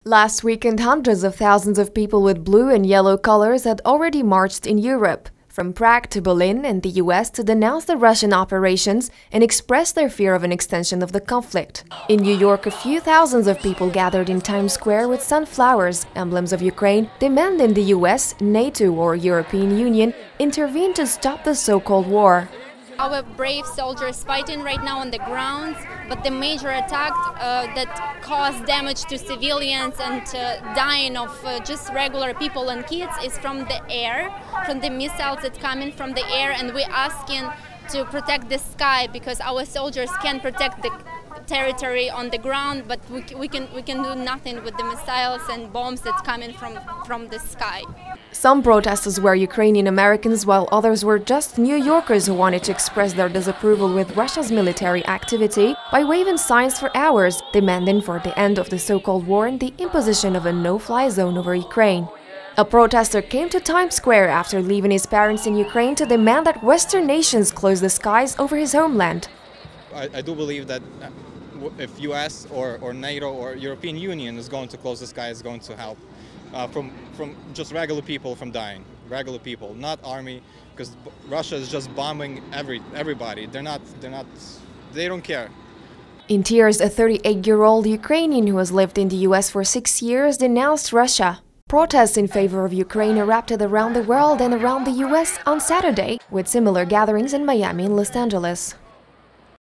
Last weekend, hundreds of thousands of people with blue and yellow colors had already marched in Europe, from Prague to Berlin and the US, to denounce the Russian operations and express their fear of an extension of the conflict. In New York, a few thousands of people gathered in Times Square with sunflowers, emblems of Ukraine, demanding the US, NATO or European Union intervene to stop the so-called war. Our brave soldiers fighting right now on the ground, but the major attack that caused damage to civilians and dying of just regular people and kids is from the air, from the missiles that come in from the air, and we're asking to protect the sky because our soldiers can protect the territory on the ground, but we can do nothing with the missiles and bombs that come in from the sky. Some protesters were Ukrainian Americans, while others were just New Yorkers who wanted to express their disapproval with Russia's military activity by waving signs for hours, demanding for the end of the so-called war and the imposition of a no-fly zone over Ukraine. A protester came to Times Square after leaving his parents in Ukraine to demand that Western nations close the skies over his homeland. I do believe that if US or NATO or European Union is going to close the sky, it's going to help from just regular people from dying. Regular people, not army, because Russia is just bombing everybody. They don't care. In tears, a 38-year-old Ukrainian who has lived in the US for 6 years denounced Russia. Protests in favor of Ukraine erupted around the world and around the US on Saturday, with similar gatherings in Miami and Los Angeles.